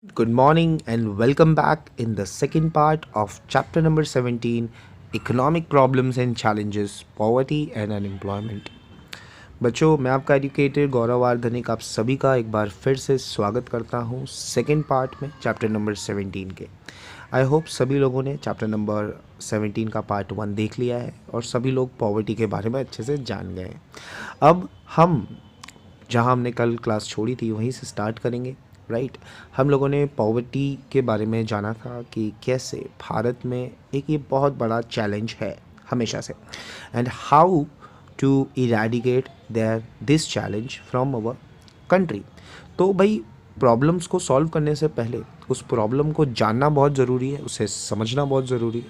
Good morning and welcome back in the second part of chapter number 17, Economic Problems and Challenges, Poverty and Unemployment। बच्चों, मैं आपका educator गौरव आर्धनिक आप सभी का एक बार फिर से स्वागत करता हूँ सेकेंड पार्ट में चैप्टर नंबर 17 के। आई होप सभी लोगों ने चैप्टर नंबर 17 का पार्ट 1 देख लिया है और सभी लोग पॉवर्टी के बारे में अच्छे से जान गए हैं। अब हम जहाँ हमने कल क्लास छोड़ी थी वहीं से स्टार्ट करेंगे। राइट, हम लोगों ने पॉवर्टी के बारे में जाना था कि कैसे भारत में एक ये बहुत बड़ा चैलेंज है हमेशा से, and how to eradicate there this challenge from our country. तो भाई, प्रॉब्लम्स को सॉल्व करने से पहले उस प्रॉब्लम को जानना बहुत ज़रूरी है, उसे समझना बहुत ज़रूरी है,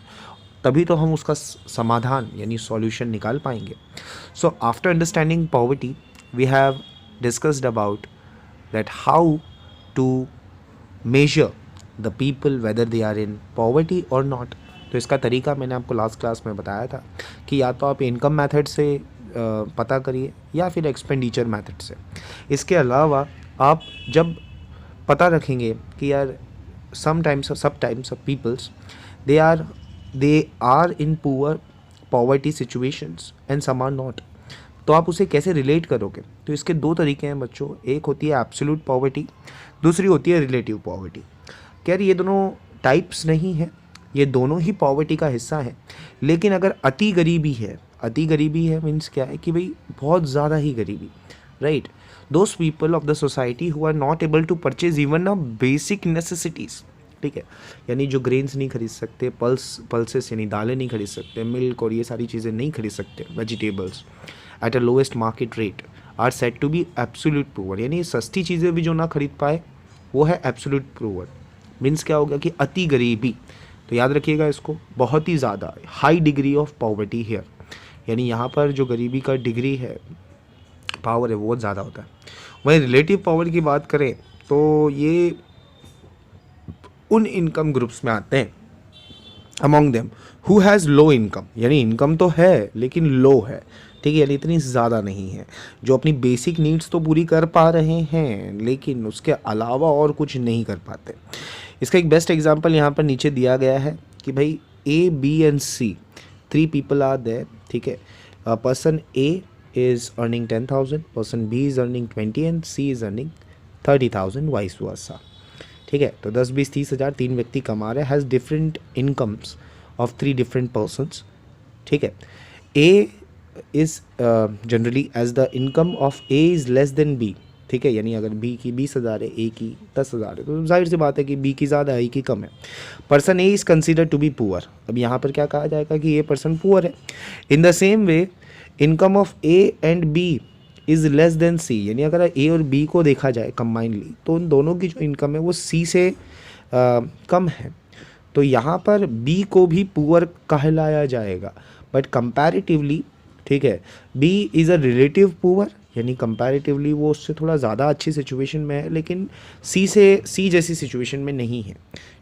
तभी तो हम उसका समाधान यानी सॉल्यूशन निकाल पाएंगे। So after understanding poverty we have discussed about that how to measure the people whether they are in poverty or not। तो इसका तरीका मैंने आपको लास्ट क्लास में बताया था कि या तो आप इनकम मेथड से पता करिए या फिर एक्सपेंडिचर मेथड से। इसके अलावा आप जब पता रखेंगे कि यार सब times of peoples they are in poor poverty situations and some are not, तो आप उसे कैसे रिलेट करोगे। तो इसके दो तरीके हैं बच्चों, एक होती है एब्सोल्यूट पॉवर्टी, दूसरी होती है रिलेटिव पॉवर्टी। खैर ये दोनों टाइप्स नहीं है, ये दोनों ही पॉवर्टी का हिस्सा है। लेकिन अगर अति गरीबी है मीन्स क्या है कि भाई बहुत ज़्यादा ही गरीबी, right, those people of the society who are not able to purchase even a basic necessities. ठीक है, यानी जो ग्रेन्स नहीं खरीद सकते, पल्सेस यानी दालें नहीं खरीद सकते, मिल्क और ये सारी चीज़ें नहीं खरीद सकते, vegetables at a lowest market rate are set to be absolute poor. यानी सस्ती चीज़ें भी जो ना खरीद पाए वो है एब्सोल्यूट पुअर। मीन्स क्या होगा कि अति गरीबी। तो याद रखिएगा इसको, बहुत ही ज़्यादा high degree of poverty here, यानी यहाँ पर जो गरीबी का डिग्री है, पावर है, वो बहुत ज़्यादा होता है। वहीं रिलेटिव पावर की बात करें तो ये उन इनकम ग्रुप्स में आते हैं among them who has low income, यानी इनकम तो है लेकिन लो है। ठीक है, यानी इतनी ज़्यादा नहीं है, जो अपनी बेसिक नीड्स तो पूरी कर पा रहे हैं लेकिन उसके अलावा और कुछ नहीं कर पाते। इसका एक बेस्ट एग्जांपल यहाँ पर नीचे दिया गया है कि भाई A B and C, three people are there. ठीक है, person A is earning 10,000, person B is earning 20 and C is earning 30,000, vice versa. ठीक है, तो 10, 20, 30,000 तीन व्यक्ति कमा रहे हैं, has different incomes of three different persons. ठीक है, A is generally as the income of A is less than B. ठीक है, यानी अगर बी की 20,000 है, ए की 10,000 है, तो जाहिर सी बात है कि बी की ज़्यादा है, ए की कम है। Person A is consider to be poor. अब यहाँ पर क्या कहा जाएगा कि ये पर्सन पुअर है। In the same way income of A and B is less than C, यानी अगर ए और बी को देखा जाए कंबाइनली तो उन दोनों की जो इनकम है वो सी से कम है। तो यहाँ पर बी को भी पुअर कहलाया जाएगा, बट कंपैरेटिवली, ठीक है, B is a relative poor, यानी कंपैरेटिवली वो उससे थोड़ा ज़्यादा अच्छी सिचुएशन में है, लेकिन सी जैसी सिचुएशन में नहीं है।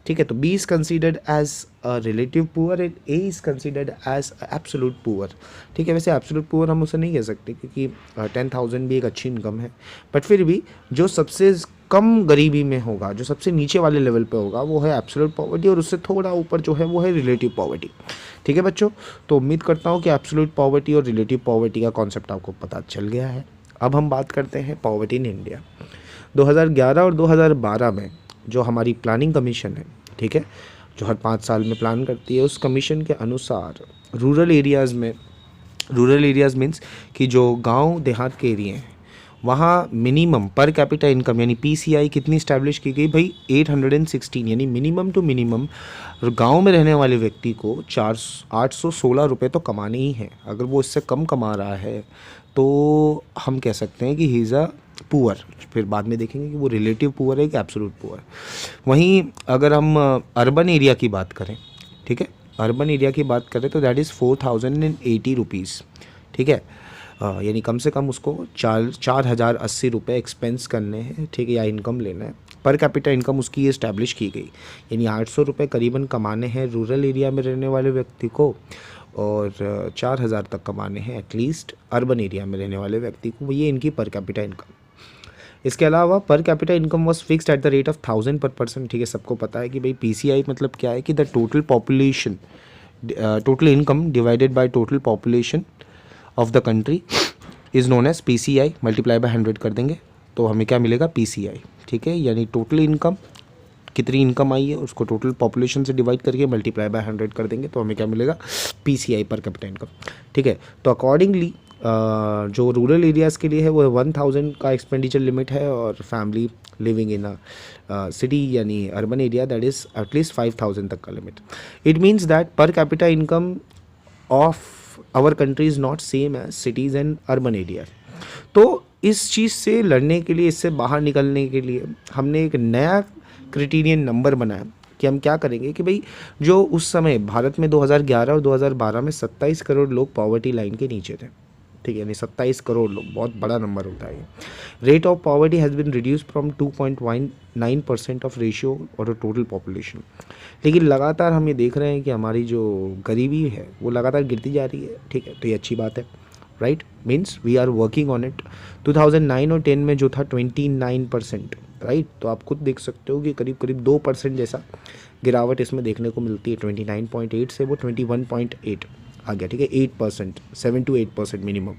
ठीक है, तो B is considered as a relative poor and A is considered as absolute poor. ठीक है, वैसे एब्सोल्यूट पुअर हम उसे नहीं कह सकते क्योंकि 10,000 भी एक अच्छी इनकम है, बट फिर भी जो सबसे कम गरीबी में होगा, जो सबसे नीचे वाले लेवल पे होगा, वो है एब्सोल्यूट पॉवर्टी, और उससे थोड़ा ऊपर जो है वो है रिलेटिव पॉवर्टी। ठीक है बच्चों, तो उम्मीद करता हूँ कि एब्सोल्यूट पॉवर्टी और रिलेटिव पॉवर्टी का कॉन्सेप्ट आपको पता चल गया है। अब हम बात करते हैं पॉवर्टी इन इंडिया। 2011 और 2012 में जो हमारी प्लानिंग कमीशन है, ठीक है, जो हर 5 साल में प्लान करती है, उस कमीशन के अनुसार रूरल एरियाज़ मीन्स कि जो गांव देहात के एरिए हैं, वहाँ मिनिमम पर कैपिटा इनकम यानी पीसीआई कितनी इस्टेब्लिश की गई भाई, 816, यानी मिनिमम टू मिनिमम गांव में रहने वाले व्यक्ति को 816 रुपये तो कमाने ही हैं। अगर वो इससे कम कमा रहा है तो हम कह सकते हैं कि ही इज़ अ पुअर। फिर बाद में देखेंगे कि वो रिलेटिव पुअर है कि एब्सोल्यूट पुअर। वहीं अगर हम अर्बन एरिया की बात करें, ठीक है, अर्बन एरिया की बात करें तो दैट इज़ 4,080 रुपीज़। ठीक है, यानी कम से कम उसको 4,080 रुपये एक्सपेंस करने हैं, ठीक है, या इनकम लेना है। पर कैपिटा इनकम उसकी ये इस्टेब्लिश की गई, यानी 800 रुपये करीबन कमाने हैं रूरल एरिया में रहने वाले व्यक्ति को, और 4,000 तक कमाने हैं एटलीस्ट अर्बन एरिया में रहने वाले व्यक्ति को। ये इनकी पर कैपिटा इनकम। इसके अलावा पर capita income was fixed at the rate of 1000 पर पर्सन। ठीक है, सबको पता है कि भाई पीसीआई मतलब क्या है कि the total population, total income divided by total population of the country is known as PCI, multiply by 100 कर देंगे तो हमें क्या मिलेगा, पीसीआई। ठीक है, यानी टोटल इनकम, कितनी इनकम आई है उसको टोटल पॉपुलेशन से डिवाइड करके मल्टीप्लाई बाय 100 कर देंगे तो हमें क्या मिलेगा, पीसीआई, पर कैपिटा इनकम। ठीक है, तो अकॉर्डिंगली जो रूरल एरियाज़ के लिए है वो 1000 का एक्सपेंडिचर लिमिट है, और family living in a city यानी urban area that is at least 5000 तक का limit. It means that per capita income of our country is not same as cities and urban areas. तो इस चीज़ से लड़ने के लिए, इससे बाहर निकलने के लिए हमने एक नया क्राइटेरियन नंबर बनाया कि हम क्या करेंगे कि भाई जो उस समय भारत में 2011 और 2012 में 27 करोड़ लोग पॉवर्टी लाइन के नीचे थे। ठीक है, यानी 27 करोड़ लोग, बहुत बड़ा नंबर होता है ये। Rate of poverty has been reduce from 2.19% of ratio और टोटल पॉपुलेशन। लेकिन लगातार हम ये देख रहे हैं कि हमारी जो गरीबी है वो लगातार गिरती जा रही है। ठीक है, तो ये अच्छी बात है, right, means we are working on it. 2009 और 10 में जो था 29%, राइट, तो आप खुद देख सकते हो कि करीब करीब 2% जैसा गिरावट इसमें देखने को मिलती है। 29.8 से वो 21.8 आ गया। ठीक है, 8%, 7 to 8% मिनिमम।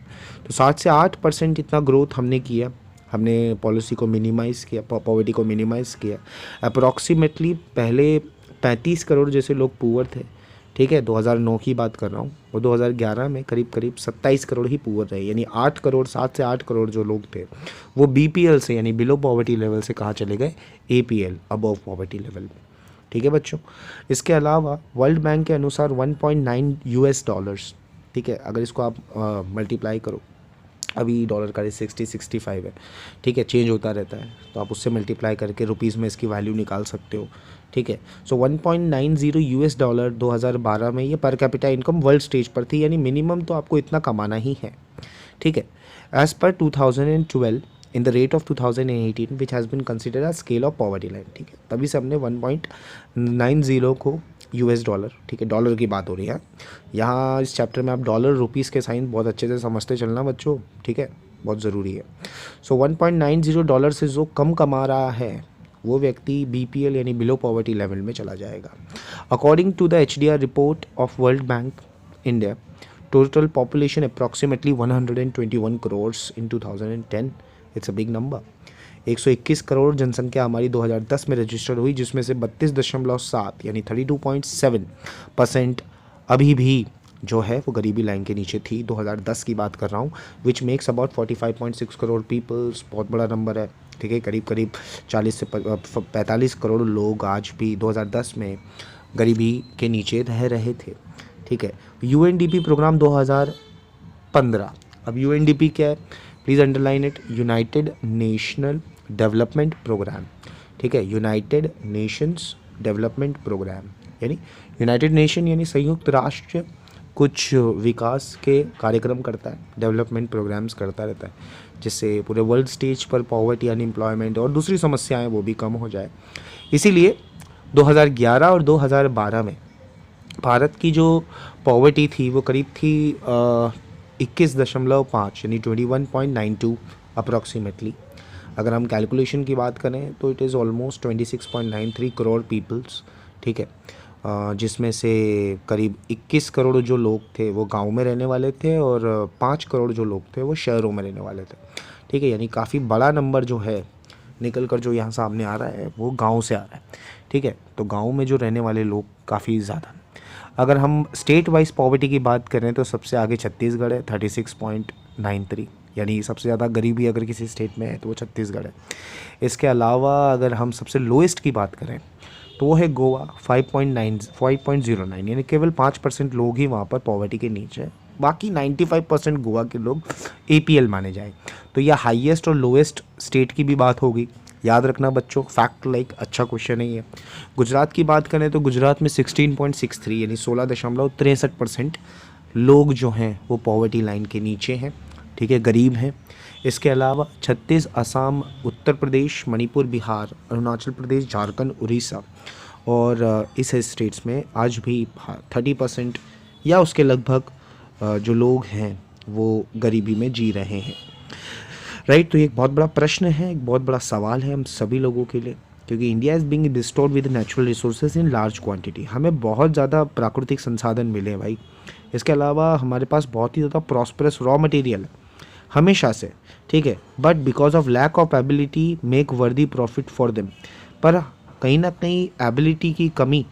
तो 7 से 8% इतना ग्रोथ हमने किया, हमने पॉलिसी को मिनिमाइज़ किया, पॉवर्टी को मिनिमाइज़ किया। अप्रॉक्सीमेटली पहले 35 करोड़ जैसे लोग पुअर थे। ठीक है, 2009 की बात कर रहा हूँ, और 2011 में करीब करीब 27 करोड़ ही पुअर रहे, यानी 8 करोड़, 7 से 8 करोड़ जो लोग थे वो बीपीएल से यानी बिलो पॉवर्टी लेवल से कहाँ चले गए, एपीएल, अबव पॉवर्टी लेवल में। ठीक है बच्चों, इसके अलावा वर्ल्ड बैंक के अनुसार 1.9 यूएस डॉलर्स, ठीक है, अगर इसको आप मल्टीप्लाई करो, अभी डॉलर का रेट 60-65 है। ठीक है, चेंज होता रहता है, तो आप उससे मल्टीप्लाई करके रुपीज़ में इसकी वैल्यू निकाल सकते हो। ठीक है, सो 1.90 यूएस डॉलर 2012 में ये पर कैपिटा इनकम वर्ल्ड स्टेज पर थी, यानी मिनिमम तो आपको इतना कमाना ही है। ठीक है, एज पर 2012 in the rate of 2018 which has been consider a scale of poverty line. ठीक है, तभी से हमने 1.90 को यूएस डॉलर, ठीक है, डॉलर की बात हो रही है यहाँ इस चैप्टर में, आप डॉलर रुपीज़ के साइन बहुत अच्छे से समझते चलना बच्चों। ठीक है, बहुत ज़रूरी है। सो 1.90 डॉलर से जो कम कमा रहा है वो व्यक्ति बीपीएल यानी बिलो पॉवर्टी लेवल में चला जाएगा। According to the HDR report of World Bank India, total population approximately 121 crore in 2010। It's a big number. 121 crore जनसंख्या हमारी 2010 में रजिस्टर्ड हुई, जिसमें से 32.7 यानी 32.7% अभी भी जो है वो गरीबी लाइन के नीचे थी। 2010 की बात कर रहा हूँ, which makes about 45.6 crore peoples. बहुत बड़ा नंबर है। ठीक है, करीब करीब 40 से 45 करोड़ लोग आज भी 2010 में गरीबी के नीचे रह रहे थे। ठीक है, यूएनडीपी प्रोग्राम 2015। अब यूएनडीपी क्या है, please underline it, United National Development programme. ठीक है, यूनाइटेड नेशंस डेवलपमेंट प्रोग्राम यानी यूनाइटेड नेशन यानी संयुक्त राष्ट्र कुछ विकास के कार्यक्रम करता है, डेवलपमेंट प्रोग्राम्स करता रहता है, जिससे पूरे वर्ल्ड स्टेज पर पॉवर्टी, अनएम्प्लॉयमेंट और दूसरी समस्याएं वो भी कम हो जाए। इसीलिए 2011 और 2012 में भारत की जो पॉवर्टी थी वो करीब थी 21.5 यानी 21.92 अप्रॉक्सीमेटली। अगर हम कैलकुलेशन की बात करें तो it is almost 26.93 crore peoples. ठीक है, जिसमें से करीब 21 करोड़ जो लोग थे वो गांव में रहने वाले थे, और 5 करोड़ जो लोग थे वो शहरों में रहने वाले थे। ठीक है, यानी काफ़ी बड़ा नंबर जो है निकल कर जो यहाँ सामने आ रहा है वो गांव से आ रहा है। ठीक है, तो गांव में जो रहने वाले लोग काफ़ी ज़्यादा। अगर हम स्टेट वाइज पॉवर्टी की बात करें तो सबसे आगे छत्तीसगढ़ है 36.93, यानी सबसे ज़्यादा गरीबी अगर किसी स्टेट में है तो वो छत्तीसगढ़ है। इसके अलावा अगर हम सबसे लोएस्ट की बात करें तो वो है गोवा 5.09, यानी केवल 5% लोग ही वहाँ पर पॉवर्टी के नीचे हैं, बाकी 95% गोवा के लोग एपीएल माने जाए। तो यह हाईएस्ट और लोएस्ट स्टेट की भी बात होगी, याद रखना बच्चों, फैक्ट लाइक अच्छा क्वेश्चन नहीं है। गुजरात की बात करें तो गुजरात में 16.63 यानी 16.63% लोग जो हैं वो पॉवर्टी लाइन के नीचे हैं। ठीक है, गरीब हैं। इसके अलावा छत्तीस, असम, उत्तर प्रदेश, मणिपुर, बिहार, अरुणाचल प्रदेश, झारखंड, उड़ीसा और इस स्टेट्स में आज भी 30% या उसके लगभग जो लोग हैं वो गरीबी में जी रहे हैं। राइट। तो ये एक बहुत बड़ा प्रश्न है, एक बहुत बड़ा सवाल है हम सभी लोगों के लिए, क्योंकि India is being distorted with natural resources in large quantity. हमें बहुत ज़्यादा प्राकृतिक संसाधन मिले हैं भाई। इसके अलावा हमारे पास बहुत ही ज़्यादा प्रॉस्परस रॉ मटेरियल है हमेशा से, ठीक है। But because of lack of ability make worthy profit for them. पर कहीं ना कहीं एबिलिटी की कमी,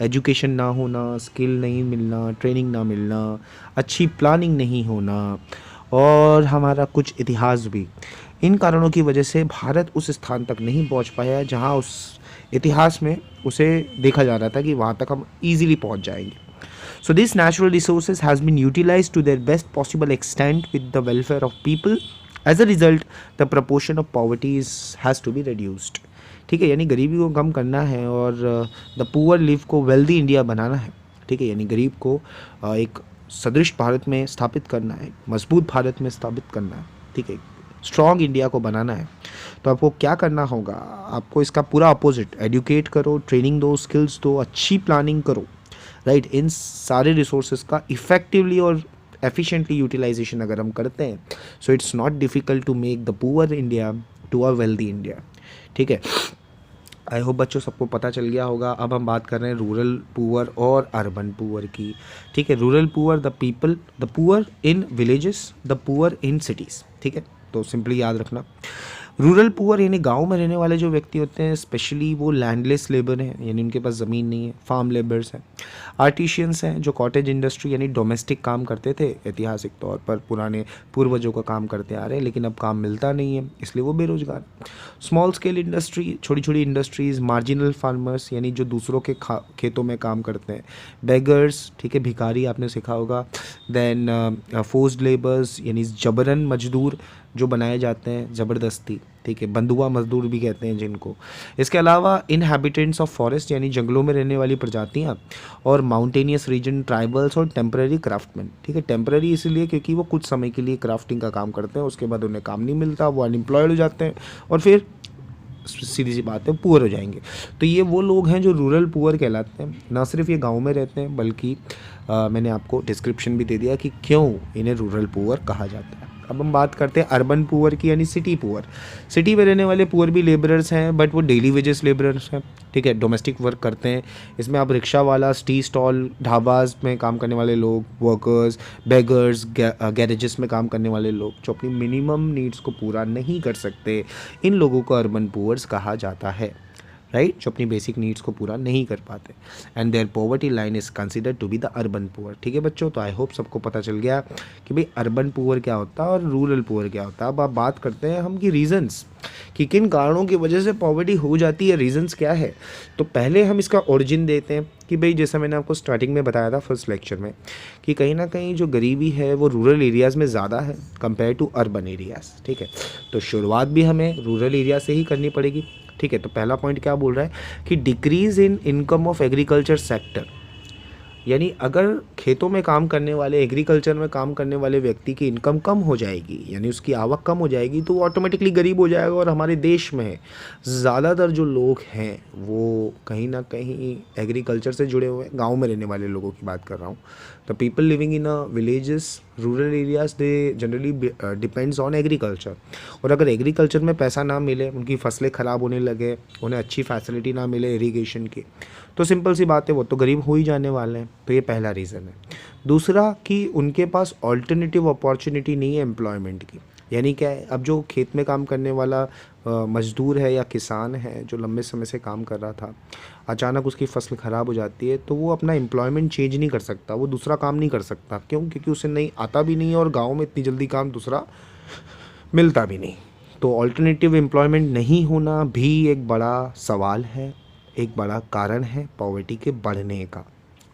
एजुकेशन ना होना, स्किल नहीं मिलना, ट्रेनिंग ना मिलना, अच्छी प्लानिंग नहीं होना, और हमारा कुछ इतिहास भी, इन कारणों की वजह से भारत उस स्थान तक नहीं पहुंच पाया है जहां उस इतिहास में उसे देखा जा रहा था कि वहां तक हम इजीली पहुंच जाएंगे। So these natural resources has been utilized to their best possible extent with the welfare of people. As a result, the proportion of poverty has to be reduced. ठीक है, यानी गरीबी को कम करना है और द पुअर लिव को wealthy India बनाना है। ठीक है, यानी गरीब को एक सदृश भारत में स्थापित करना है, मजबूत भारत में स्थापित करना है। ठीक है, स्ट्रॉन्ग इंडिया को बनाना है। तो आपको क्या करना होगा, आपको इसका पूरा अपोजिट, एडुकेट करो, ट्रेनिंग दो, स्किल्स दो, अच्छी प्लानिंग करो। राइट, इन सारे रिसोर्सेज का इफ़ेक्टिवली और एफिशिएंटली यूटिलाइजेशन अगर हम करते हैं, so it's not difficult to make the poor India to a wealthy India. ठीक है, आई होप बच्चों सबको पता चल गया होगा। अब हम बात कर रहे हैं रूरल पुअर और अर्बन पुअर की। ठीक है, rural poor the people, the poor in villages, the poor in cities. ठीक है, तो सिंपली याद रखना, रूरल पुअर यानी गांव में रहने वाले जो व्यक्ति होते हैं, स्पेशली वो लैंडलेस लेबर हैं, यानी उनके पास ज़मीन नहीं है, फार्म लेबर्स हैं, आर्टिशियंस हैं जो कॉटेज इंडस्ट्री यानी डोमेस्टिक काम करते थे ऐतिहासिक तौर पर, पुराने पूर्वजों का काम करते आ रहे हैं, लेकिन अब काम मिलता नहीं है इसलिए वो बेरोजगार। स्मॉल स्केल इंडस्ट्री, छोटी छोटी इंडस्ट्रीज़, मार्जिनल फार्मर्स यानी जो दूसरों के खेतों में काम करते हैं, बेगर्स, ठीक है, भिखारी आपने सीखा होगा, देन फोर्स्ड लेबर्स यानी जबरन मजदूर जो बनाए जाते हैं ज़बरदस्ती, ठीक है, बंधुआ मजदूर भी कहते हैं जिनको। इसके अलावा इनहैबिटेंट्स ऑफ फॉरेस्ट यानी जंगलों में रहने वाली प्रजातियाँ, और माउंटेनियस रीजन, ट्राइबल्स और टेम्पररी क्राफ्टमैन। ठीक है, टेम्पररी इसलिए क्योंकि वो कुछ समय के लिए क्राफ्टिंग का काम करते हैं, उसके बाद उन्हें काम नहीं मिलता, वो अनएम्प्लॉयड हो जाते हैं और फिर सीधी सी बात है पुअर हो जाएंगे। तो ये वो लोग हैं जो रूरल पुअर कहलाते हैं। ना सिर्फ ये गांव में रहते हैं बल्कि मैंने आपको डिस्क्रिप्शन भी दे दिया कि क्यों इन्हें रूरल पुअर कहा जाता है। अब हम बात करते हैं अर्बन पुअर की यानी सिटी पुअर। सिटी में रहने वाले पुअर भी लेबरर्स हैं, बट वो डेली वेजेस लेबरर्स हैं। ठीक है, डोमेस्टिक वर्क करते हैं। इसमें आप रिक्शा वाला, टी स्टॉल, ढाबाज में काम करने वाले लोग, वर्कर्स, बेगर्स, गैरेजेस में काम करने वाले लोग जो अपनी मिनिमम नीड्स को पूरा नहीं कर सकते, इन लोगों को अर्बन पुअर्स कहा जाता है। राइट, जो अपनी बेसिक नीड्स को पूरा नहीं कर पाते, and there poverty line is considered to be the urban poor. ठीक है बच्चों, तो आई होप सबको पता चल गया कि भाई अर्बन पुअर क्या होता है और रूरल पुअर क्या होता है। अब आप बात करते हैं हम कि रीजंस, कि किन कारणों की वजह से पॉवर्टी हो जाती है, रीजंस क्या है। तो पहले हम इसका ओरिजिन देते हैं कि भाई जैसा मैंने आपको स्टार्टिंग में बताया था फर्स्ट लेक्चर में, कि कहीं ना कहीं जो गरीबी है वो रूरल एरियाज़ में ज़्यादा है कंपेयर टू अर्बन एरियाज़। ठीक है, तो शुरुआत भी हमें रूरल एरिया से ही करनी पड़ेगी। ठीक है, तो पहला पॉइंट क्या बोल रहा है कि decrease in income of agriculture sector, यानी अगर खेतों में काम करने वाले, एग्रीकल्चर में काम करने वाले व्यक्ति की इनकम कम हो जाएगी, यानी उसकी आवक कम हो जाएगी, तो वो ऑटोमेटिकली गरीब हो जाएगा। और हमारे देश में ज़्यादातर जो लोग हैं वो कहीं ना कहीं एग्रीकल्चर से जुड़े हुए हैं। गांव में रहने वाले लोगों की बात कर रहा हूँ। The people living in villages, rural areas, they generally depends on agriculture. और अगर एग्रीकल्चर में पैसा ना मिले, उनकी फसलें ख़राब होने लगे, उन्हें अच्छी फैसिलिटी ना मिले इरीगेशन की, तो सिंपल सी बात है वो तो गरीब हो ही जाने वाले हैं। तो ये पहला रीज़न है। दूसरा कि उनके पास ऑल्टरनेटिव अपॉर्चुनिटी नहीं है एम्प्लॉयमेंट की। यानी क्या है, अब जो खेत में काम करने वाला मजदूर है या किसान है जो लंबे समय से काम कर रहा था, अचानक उसकी फसल ख़राब हो जाती है तो वो अपना एम्प्लॉयमेंट चेंज नहीं कर सकता, वो दूसरा काम नहीं कर सकता। क्यों? क्योंकि उसे नहीं आता भी नहीं है और गाँव में इतनी जल्दी काम दूसरा मिलता भी नहीं। तो ऑल्टरनेटिव एम्प्लॉयमेंट नहीं होना भी एक बड़ा सवाल है, एक बड़ा कारण है पॉवर्टी के बढ़ने का।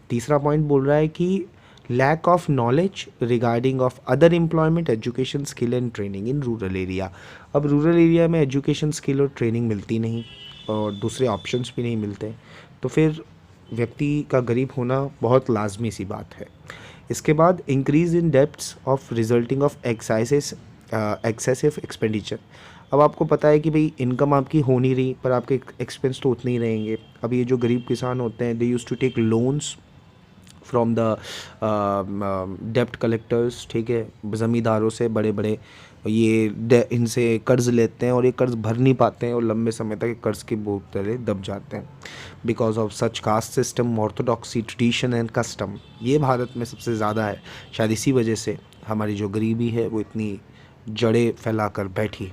तीसरा पॉइंट बोल रहा है कि lack of knowledge regarding of other employment, education, skill and training in rural area. अब रूरल एरिया में एजुकेशन, स्किल और ट्रेनिंग मिलती नहीं और दूसरे ऑप्शंस भी नहीं मिलते, तो फिर व्यक्ति का गरीब होना बहुत लाजमी सी बात है। इसके बाद increase in debts of resulting of excessive expenditure. अब आपको पता है कि भाई इनकम आपकी हो नहीं रही पर आपके एक्सपेंस तो उतने ही रहेंगे। अब ये जो गरीब किसान होते हैं, they use to take loans from the डेप्ट कलेक्टर्स। ठीक है, ज़मींदारों से, बड़े बड़े इनसे कर्ज लेते हैं और ये कर्ज भर नहीं पाते हैं और लंबे समय तक कर्ज के बोझ तले दब जाते हैं because of such caste system, orthodoxy, tradition and custom. ये भारत में सबसे ज़्यादा है। शायद इसी वजह से हमारी जो गरीबी है वो इतनी जड़ें फैला कर बैठी।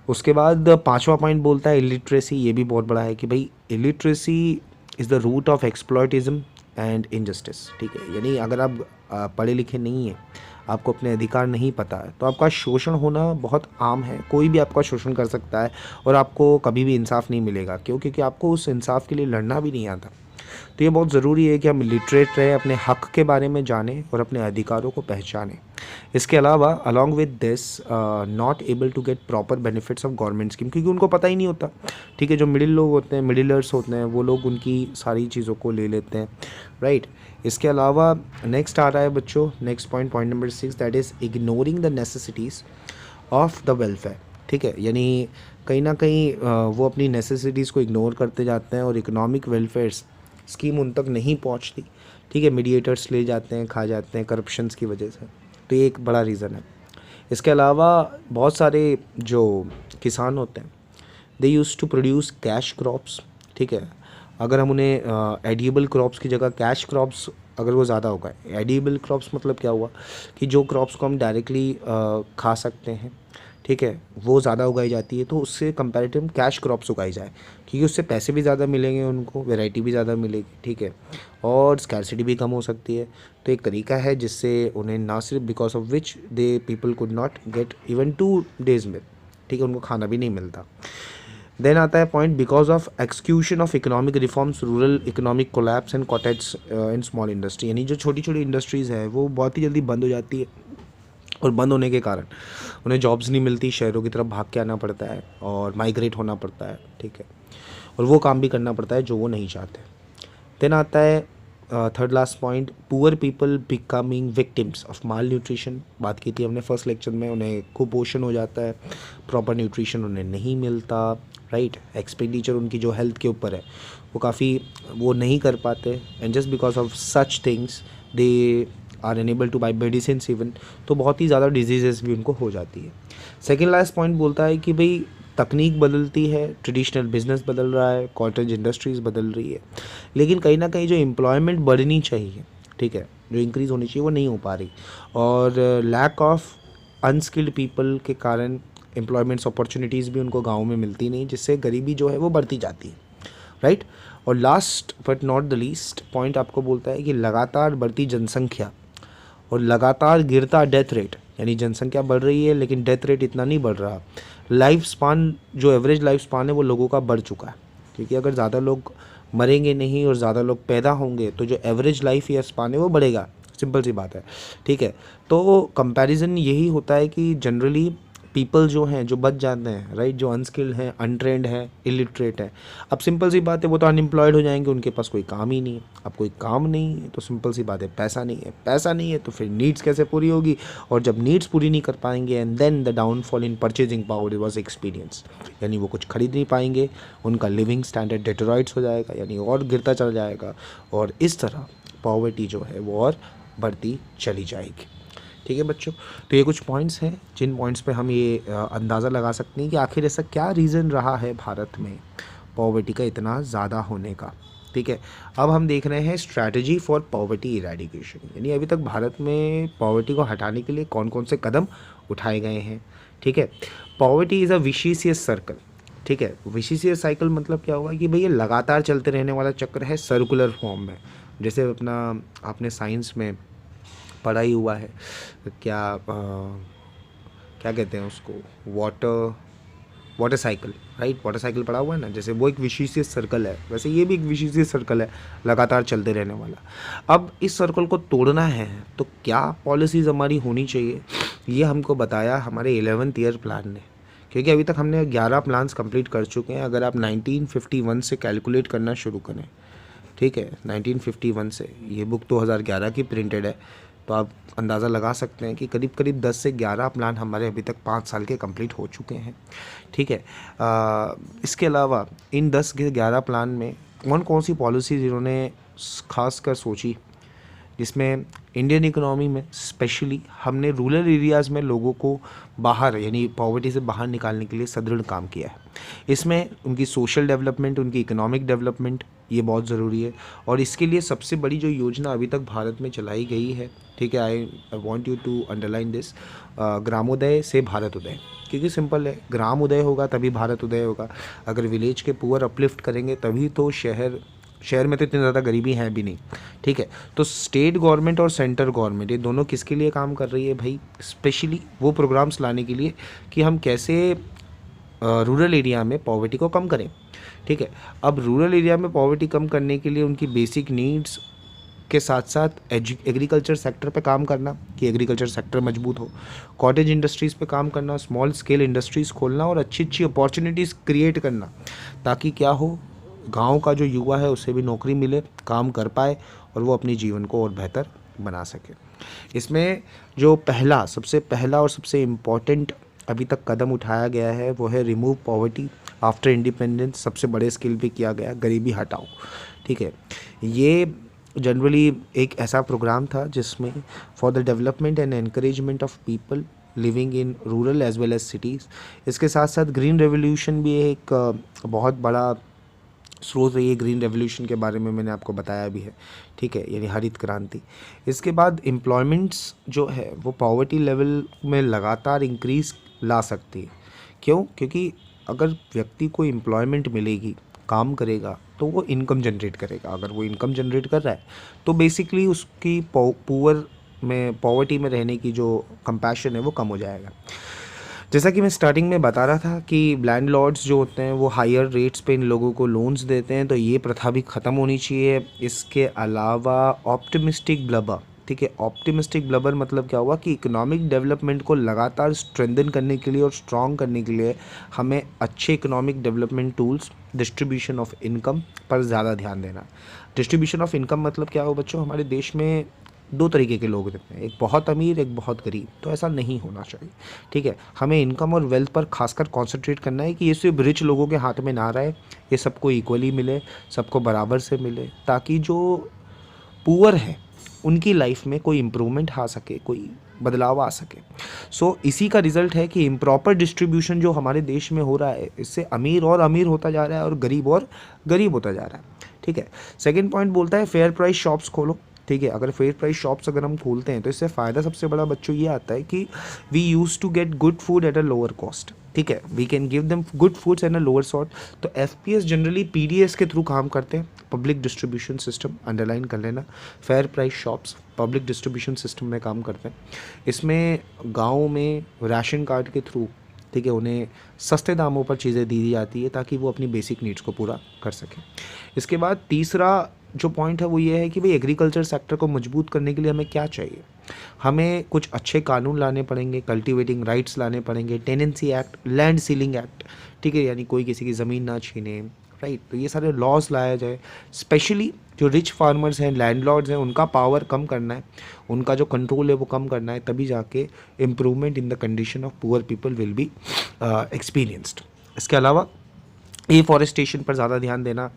उसके बाद पांचवा पॉइंट बोलता है इलिटरेसी। ये भी बहुत बड़ा है कि भाई illiteracy is the root of exploitism and injustice. ठीक है, यानी अगर आप पढ़े लिखे नहीं हैं, आपको अपने अधिकार नहीं पता है, तो आपका शोषण होना बहुत आम है। कोई भी आपका शोषण कर सकता है और आपको कभी भी इंसाफ नहीं मिलेगा। क्यों? क्योंकि आपको उस इंसाफ के लिए लड़ना भी नहीं आता। तो ये बहुत ज़रूरी है कि हम लिटरेट रहें, अपने हक़ के बारे में जानें और अपने अधिकारों को पहचानें। इसके अलावा along with this not able to get proper benefits of government scheme, क्योंकि उनको पता ही नहीं होता। ठीक है, जो मिडिल लोग होते हैं, मिडिलर्स होते हैं, वो लोग उनकी सारी चीज़ों को ले लेते हैं, राइट। इसके अलावा नेक्स्ट आ रहा है बच्चों, next point, point number 6, that is ignoring the necessities of the welfare. ठीक है, यानी कहीं ना कहीं वो अपनी नेसेसिटीज़ को इग्नोर करते जाते हैं और इकोनॉमिक वेलफेयर स्कीम उन तक नहीं पहुंचती। ठीक है, मीडिएटर्स ले जाते हैं, खा जाते हैं करप्शंस की वजह से। तो ये एक बड़ा रीज़न है। इसके अलावा बहुत सारे जो किसान होते हैं, they use to produce cash crops. ठीक है, अगर हम उन्हें एडिएबल क्रॉप्स की जगह कैश क्रॉप्स अगर वो ज़्यादा होगा, एडिएबल क्रॉप्स मतलब क्या हुआ कि जो क्रॉप्स को हम डायरेक्टली खा सकते हैं, ठीक है, वो ज़्यादा उगाई जाती है, तो उससे कंपैरेटिव कैश क्रॉप्स उगाई जाए, क्योंकि उससे पैसे भी ज़्यादा मिलेंगे उनको, वैरायटी भी ज़्यादा मिलेगी। ठीक है, और स्कैरसिटी भी कम हो सकती है। तो एक तरीका है जिससे उन्हें ना सिर्फ because of which they people could not get even 2 days में, ठीक है, उनको खाना भी नहीं मिलता। देन आता है point, because of execution of economic reforms, rural economic collapse and cottage in small industry, यानी जो छोटी छोटी इंडस्ट्रीज़ है वो बहुत ही जल्दी बंद हो जाती है और बंद होने के कारण उन्हें जॉब्स नहीं मिलती, शहरों की तरफ भाग के आना पड़ता है और माइग्रेट होना पड़ता है। ठीक है, और वो काम भी करना पड़ता है जो वो नहीं चाहते। देन आता है third last point, poor people becoming victims of mall nutrition. बात की थी हमने फर्स्ट लेक्चर में, उन्हें कुपोषण हो जाता है, प्रॉपर न्यूट्रिशन उन्हें नहीं मिलता, राइट। एक्सपेंडिचर उनकी जो हेल्थ के ऊपर है वो काफ़ी वो नहीं कर पाते, and just because of such things they are unable to buy medicine even, तो बहुत ही ज़्यादा डिजीज़ेस भी उनको हो जाती है। सेकेंड लास्ट पॉइंट बोलता है कि भाई तकनीक बदलती है, ट्रेडिशनल बिजनेस बदल रहा है, कॉटेज इंडस्ट्रीज़ बदल रही है, लेकिन कहीं ना कहीं जो एम्प्लॉयमेंट बढ़नी चाहिए, ठीक है, जो इंक्रीज़ होनी चाहिए वो नहीं हो पा रही, और लैक ऑफ अनस्किल्ड पीपल के कारण एम्प्लॉयमेंट्स अपॉर्चुनिटीज़ भी उनको गाँव में मिलती नहीं, जिससे गरीबी जो है वो बढ़ती जाती है, राइट। और last but not the least point आपको बोलता है कि लगातार बढ़ती जनसंख्या और लगातार गिरता डेथ रेट, यानी जनसंख्या बढ़ रही है लेकिन डेथ रेट इतना नहीं बढ़ रहा। लाइफ स्पान, जो एवरेज लाइफ स्पान है वो लोगों का बढ़ चुका है, क्योंकि अगर ज़्यादा लोग मरेंगे नहीं और ज़्यादा लोग पैदा होंगे तो जो एवरेज लाइफ ईयर स्पान है वो बढ़ेगा, सिंपल सी बात है। ठीक है, तो कंपैरिजन यही होता है कि जनरली पीपल जो हैं, जो बच जाते हैं, राइट, जो अनस्किल्ड हैं, अनट्रेंड हैं, इलिटरेट हैं, अब सिंपल सी बात है वो तो अनएम्प्लॉयड हो जाएंगे, उनके पास कोई काम ही नहीं है। अब कोई काम नहीं है तो सिंपल सी बात है पैसा नहीं है, पैसा नहीं है तो फिर नीड्स कैसे पूरी होगी, और जब नीड्स पूरी नहीं कर पाएंगे and then the downfall in purchasing power was experience, यानी वो कुछ खरीद नहीं पाएंगे, उनका लिविंग स्टैंडर्ड डेटरॉइट्स हो जाएगा, यानी और गिरता चला जाएगा, और इस तरह पॉवर्टी जो है वो और बढ़ती चली जाएगी। ठीक है बच्चों, तो ये कुछ पॉइंट्स हैं जिन पॉइंट्स पे हम ये अंदाज़ा लगा सकते हैं कि आखिर ऐसा क्या रीज़न रहा है भारत में पॉवर्टी का इतना ज़्यादा होने का। ठीक है, अब हम देख रहे हैं स्ट्रैटेजी फॉर पॉवर्टी इरेडिकेशन, यानी अभी तक भारत में पॉवर्टी को हटाने के लिए कौन कौन से कदम उठाए गए हैं। ठीक है, poverty is a vicious circle. ठीक है, विशियस साइकिल मतलब क्या हुआ कि भाई ये लगातार चलते रहने वाला चक्र है, सर्कुलर फॉर्म में। जैसे अपना आपने साइंस में पढ़ा ही हुआ है, क्या कहते हैं उसको, water cycle, right, water cycle पढ़ा हुआ है ना, जैसे वो एक विशियस सर्कल है, वैसे ये भी एक विशियस सर्कल है, लगातार चलते रहने वाला। अब इस सर्कल को तोड़ना है तो क्या पॉलिसीज़ हमारी होनी चाहिए, ये हमको बताया हमारे 11th ईयर प्लान ने, क्योंकि अभी तक हमने 11 प्लान्स कंप्लीट कर चुके हैं। अगर आप 1951 से कैलकुलेट करना शुरू करें, ठीक है, 1951 से, ये बुक 2011 की प्रिंटेड है, तो आप अंदाज़ा लगा सकते हैं कि करीब करीब 10 से 11 प्लान हमारे अभी तक 5 साल के कंप्लीट हो चुके हैं। ठीक है, इसके अलावा इन 10 से 11 प्लान में कौन कौन सी पॉलिसीज़ इन्होंने खास कर सोची जिसमें इंडियन इकोनॉमी में स्पेशली हमने रूरल एरियाज़ में लोगों को बाहर यानी पॉवर्टी से बाहर निकालने के लिए सुदृढ़ काम किया है। इसमें उनकी सोशल डेवलपमेंट, उनकी इकोनॉमिक डेवलपमेंट ये बहुत ज़रूरी है। और इसके लिए सबसे बड़ी जो योजना अभी तक भारत में चलाई गई है, ठीक है, I want you to underline this, ग्रामोदय से भारत उदय। क्योंकि सिंपल है, ग्राम उदय होगा तभी भारत उदय होगा। अगर विलेज के पुअर अपलिफ्ट करेंगे तभी तो शहर में तो इतनी ज़्यादा गरीबी है भी नहीं, ठीक है। तो स्टेट गवर्नमेंट और सेंटर गवर्नमेंट ये दोनों किसके लिए काम कर रही है भाई? स्पेशली वो प्रोग्राम्स लाने के लिए कि हम कैसे रूरल एरिया में पॉवर्टी को कम करें, ठीक है। अब रूरल एरिया में पॉवर्टी कम करने के लिए उनकी बेसिक नीड्स के साथ साथ एग्रीकल्चर सेक्टर पे काम करना कि एग्रीकल्चर सेक्टर मजबूत हो, कॉटेज इंडस्ट्रीज़ पे काम करना, स्मॉल स्केल इंडस्ट्रीज़ खोलना और अच्छी अच्छी अपॉर्चुनिटीज़ क्रिएट करना, ताकि क्या हो, गांव का जो युवा है उसे भी नौकरी मिले, काम कर पाए और वो अपने जीवन को और बेहतर बना सके। इसमें जो सबसे पहला और सबसे इम्पॉर्टेंट अभी तक कदम उठाया गया है वो है रिमूव पॉवर्टी आफ्टर इंडिपेंडेंस। सबसे बड़े स्केल पे किया गया, गरीबी हटाओ, ठीक है। ये जनरली एक ऐसा प्रोग्राम था जिसमें for the development and encouragement of people living in rural as well as cities. इसके साथ साथ ग्रीन रेवोल्यूशन भी एक बहुत बड़ा स्रोत है। ये ग्रीन रेवोल्यूशन के बारे में मैंने आपको बताया भी है, ठीक है, यानी हरित क्रांति। इसके बाद एम्प्लॉयमेंट्स जो है वो पॉवर्टी लेवल में लगातार इंक्रीज़ ला सकती है। क्यों? क्योंकि अगर व्यक्ति को एम्प्लॉयमेंट मिलेगी, काम करेगा, तो वो इनकम जनरेट करेगा। अगर वो इनकम जनरेट कर रहा है तो बेसिकली उसकी पॉवर्टी में रहने की जो कंपैशन है वो कम हो जाएगा। जैसा कि मैं स्टार्टिंग में बता रहा था कि लैंडलॉर्ड्स जो होते हैं वो हायर रेट्स पे इन लोगों को लोन्स देते हैं, तो ये प्रथा भी ख़त्म होनी चाहिए। इसके अलावा ऑप्टिमिस्टिक ब्लबर, ठीक है, ऑप्टिमिस्टिक ब्लबर मतलब क्या हुआ कि इकोनॉमिक डेवलपमेंट को लगातार स्ट्रेंथन करने के लिए और स्ट्रॉन्ग करने के लिए हमें अच्छे economic development tools, distribution of income पर ज़्यादा ध्यान देना। डिस्ट्रीब्यूशन ऑफ इनकम मतलब क्या हो बच्चों? हमारे देश में दो तरीके के लोग रहते हैं, एक बहुत अमीर, एक बहुत गरीब। तो ऐसा नहीं होना चाहिए, ठीक है। हमें इनकम और वेल्थ पर खासकर कॉन्सेंट्रेट करना है कि ये सिर्फ रिच लोगों के हाथ में ना रहे, ये सबको इक्वली मिले, सबको बराबर से मिले, ताकि जो पुअर है उनकी लाइफ में कोई इम्प्रूवमेंट आ सके, कोई बदलाव आ सके। सो इसी का रिजल्ट है कि इम्प्रॉपर डिस्ट्रीब्यूशन जो हमारे देश में हो रहा है, इससे अमीर और अमीर होता जा रहा है और गरीब होता जा रहा है, ठीक है। सेकेंड पॉइंट बोलता है फेयर प्राइस शॉप्स खोलो, ठीक है। अगर फेयर प्राइस शॉप्स अगर हम खोलते हैं तो इससे फ़ायदा सबसे बड़ा बच्चों ये आता है कि we use to get good food at a lower cost, ठीक है। We can give them good foods at a lower sort. तो एफपीएस जनरली पीडीएस के थ्रू काम करते हैं, पब्लिक डिस्ट्रीब्यूशन सिस्टम, अंडरलाइन कर लेना। Fair price shops public distribution system में काम करते हैं। इसमें गाँव में राशन कार्ड के थ्रू, ठीक है, उन्हें सस्ते दामों पर चीज़ें दी जाती है ताकि वो अपनी बेसिक नीड्स को पूरा कर सकें। इसके बाद तीसरा जो पॉइंट है वो ये है कि भाई एग्रीकल्चर सेक्टर को मजबूत करने के लिए हमें क्या चाहिए? हमें कुछ अच्छे कानून लाने पड़ेंगे, कल्टीवेटिंग राइट्स लाने पड़ेंगे, tenancy act, land ceiling act, ठीक है, यानी कोई किसी की ज़मीन ना छीने, राइट। तो ये सारे लॉज लाया जाए। स्पेशली जो रिच फार्मर्स हैं, लैंडलॉर्ड्स हैं, उनका पावर कम करना है, उनका जो कंट्रोल है वो कम करना है, तभी जाके improvement in the condition of poor people will be experienced. इसके अलावा एफॉरेस्टेशन पर ज़्यादा ध्यान देना,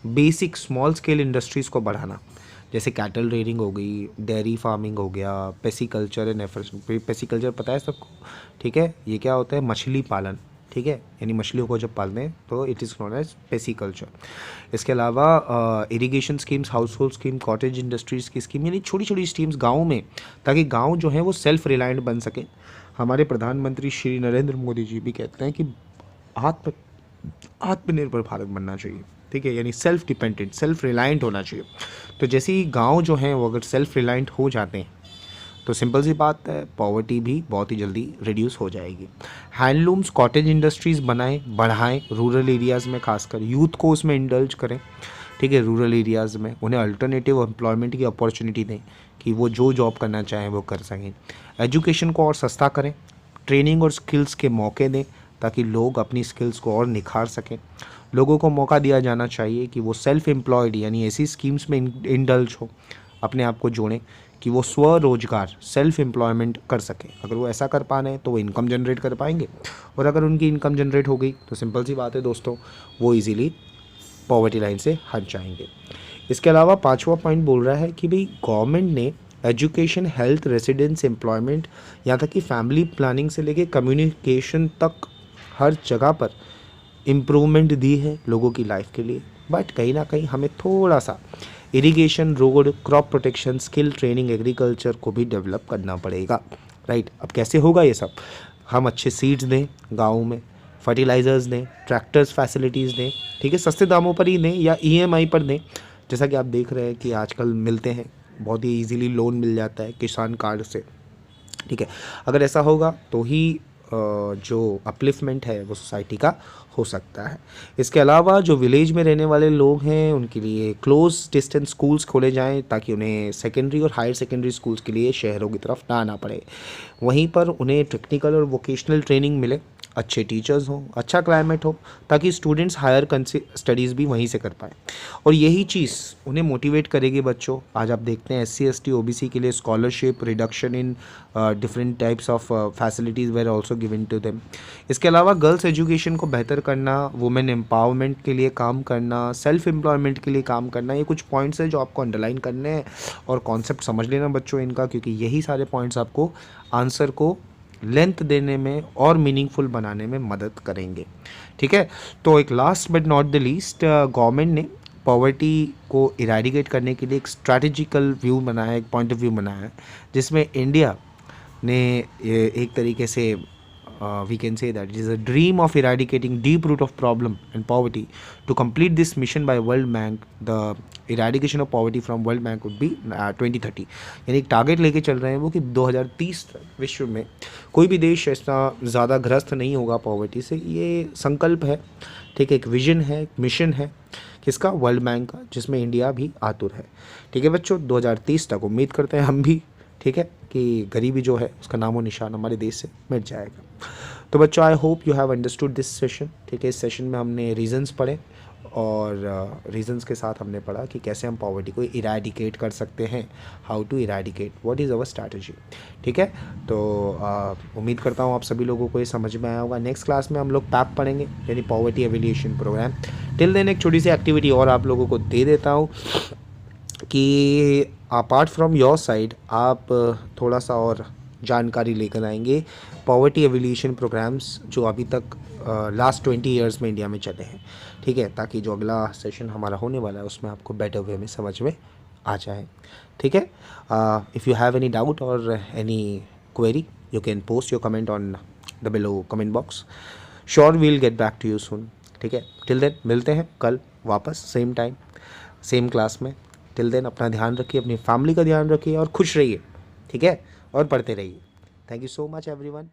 बेसिक स्मॉल स्केल इंडस्ट्रीज़ को बढ़ाना, जैसे कैटल रेयरिंग हो गई, डेयरी फार्मिंग हो गया, पेसिकल्चर एंड पेसिकल्चर पता है सबको, ठीक है। ये क्या होता है? मछली पालन, ठीक है, यानी मछलियों को जब पालते हैं तो इट इज़ नोन एज पेसिकल्चर। इसके अलावा irrigation schemes, house hold scheme, cottage industries की स्कीम, यानी छोटी छोटी स्कीम्स गाँव में, ताकि गाँव जो है वो सेल्फ रिलायंट बन सके। हमारे प्रधानमंत्री श्री नरेंद्र मोदी जी भी कहते हैं कि आत्मनिर्भर भारत बनना चाहिए, ठीक है, यानी सेल्फ डिपेंडेंट, सेल्फ रिलायंट होना चाहिए। तो जैसे ही गांव जो हैं वो अगर सेल्फ रिलायंट हो जाते हैं तो सिंपल सी बात है, पॉवर्टी भी बहुत ही जल्दी रिड्यूस हो जाएगी। हैंडलूम्स, कॉटेज इंडस्ट्रीज़ बढ़ाएं रूरल एरियाज़ में, खासकर यूथ को उसमें इंडल्ज करें, ठीक है। रूरल एरियाज़ में उन्हें अल्टरनेटिव एम्प्लॉयमेंट की अपॉर्चुनिटी दें कि वो जो जॉब करना चाहें वो कर सकें। एजुकेशन को और सस्ता करें, ट्रेनिंग और स्किल्स के मौके दें ताकि लोग अपनी स्किल्स को और निखार सकें। लोगों को मौका दिया जाना चाहिए कि वो सेल्फ एम्प्लॉयड यानी ऐसी स्कीम्स में इंडल्ज हो, अपने आप को जोड़ें कि वो स्वरोजगार, सेल्फ एम्प्लॉयमेंट कर सकें। अगर वो ऐसा कर पा रहे हैं तो वो इनकम जनरेट कर पाएंगे, और अगर उनकी इनकम जनरेट हो गई तो सिंपल सी बात है दोस्तों, वो इजीली पॉवर्टी लाइन से हट जाएंगे। इसके अलावा पांचवा पॉइंट बोल रहा है कि भाई गवर्नमेंट ने एजुकेशन, हेल्थ, रेसिडेंस, एम्प्लॉयमेंट, यहाँ तक कि फैमिली प्लानिंग से लेके कम्युनिकेशन तक हर जगह पर इम्प्रूवमेंट दी है लोगों की लाइफ के लिए। बट कहीं ना कहीं हमें थोड़ा सा irrigation, road, crop protection, skill training, agriculture को भी डेवलप करना पड़ेगा, राइट। अब कैसे होगा ये सब? हम अच्छे सीड्स दें गाँव में, फर्टिलाइज़र्स दें, ट्रैक्टर्स फैसिलिटीज़ दें, ठीक है, सस्ते दामों पर ही दें या ईएमआई पर दें। जैसा कि आप देख रहे हैं कि आजकल मिलते हैं, बहुत ही इजीली लोन मिल जाता है किसान कार्ड से, ठीक है। अगर ऐसा होगा तो ही जो अपलिफ्टमेंट है वो सोसाइटी का हो सकता है। इसके अलावा जो विलेज में रहने वाले लोग हैं उनके लिए क्लोज डिस्टेंस स्कूल्स खोले जाएं ताकि उन्हें सेकेंडरी और हायर सेकेंडरी स्कूल्स के लिए शहरों की तरफ ना आना पड़े। वहीं पर उन्हें टेक्निकल और वोकेशनल ट्रेनिंग मिले, अच्छे टीचर्स हों, अच्छा क्लाइमेट हो, ताकि स्टूडेंट्स हायर स्टडीज़ भी वहीं से कर पाएँ। और यही चीज़ उन्हें मोटिवेट करेगी बच्चों। आज आप देखते हैं SC ST OBC के लिए scholarship, reduction in different types of facilities were also given to them. इसके अलावा गर्ल्स एजुकेशन को बेहतर करना, वुमेन एम्पावरमेंट के लिए काम करना, सेल्फ एम्प्लॉयमेंट के लिए काम करना, ये कुछ पॉइंट्स हैं जो आपको अंडरलाइन करने हैं और कॉन्सेप्ट समझ लेना बच्चों इनका, क्योंकि यही सारे पॉइंट्स आपको आंसर को लेंथ देने में और मीनिंगफुल बनाने में मदद करेंगे, ठीक है। तो एक last but not the least, government ने पॉवर्टी को इरेडिकेट करने के लिए एक स्ट्रैटेजिकल व्यू बनाया है, एक पॉइंट ऑफ व्यू बनाया है, जिसमें इंडिया ने एक तरीके से we can say that it is a dream of eradicating deep root of problem and poverty. To complete this mission by World Bank, the eradication of poverty from World Bank would be 2030। यानी एक target लेके चल रहे हैं वो कि 2030 तक विश्व में कोई भी देश ऐसा ज़्यादा ग्रस्त नहीं होगा पॉवर्टी से। ये संकल्प है, ठीक है, एक विजन है, एक मिशन है किसका? वर्ल्ड बैंक का, जिसमें इंडिया भी आतुर है, ठीक है बच्चों। 2030 तक उम्मीद करते हैं हम भी, ठीक है, कि गरीबी जो है उसका नामो निशान हमारे देश से मिट जाएगा। तो बच्चों, I hope you have understood this session, ठीक है। इस सेशन में हमने रीजंस पढ़े और रीजंस के साथ हमने पढ़ा कि कैसे हम पॉवर्टी को इरेडिकेट कर सकते हैं, how to eradicate, what is our strategy, ठीक है। तो उम्मीद करता हूँ आप सभी लोगों को ये समझ में आया होगा। नेक्स्ट क्लास में हम लोग पैप पढ़ेंगे, यानी poverty evaluation programme. Till then एक छोटी सी एक्टिविटी और आप लोगों को दे देता हूँ कि अपार्ट फ्रॉम योर साइड आप थोड़ा सा और जानकारी लेकर आएंगे पॉवर्टी एवेल्यूएशन प्रोग्राम्स जो अभी तक लास्ट 20 ईयर्स में इंडिया में चले हैं, ठीक है, ताकि जो अगला सेशन हमारा होने वाला है उसमें आपको बेटर वे में समझ में आ जाए, ठीक है। If you have any doubt और any query you can post your comment on the below comment box. Sure we'll get back to you soon, ठीक है। टिल देन मिलते हैं कल वापस सेम टाइम सेम क्लास में। टिल देन अपना ध्यान रखिए, अपनी फैमिली का ध्यान रखिए और खुश रहिए, ठीक है, और पढ़ते रहिए। Thank you so much everyone.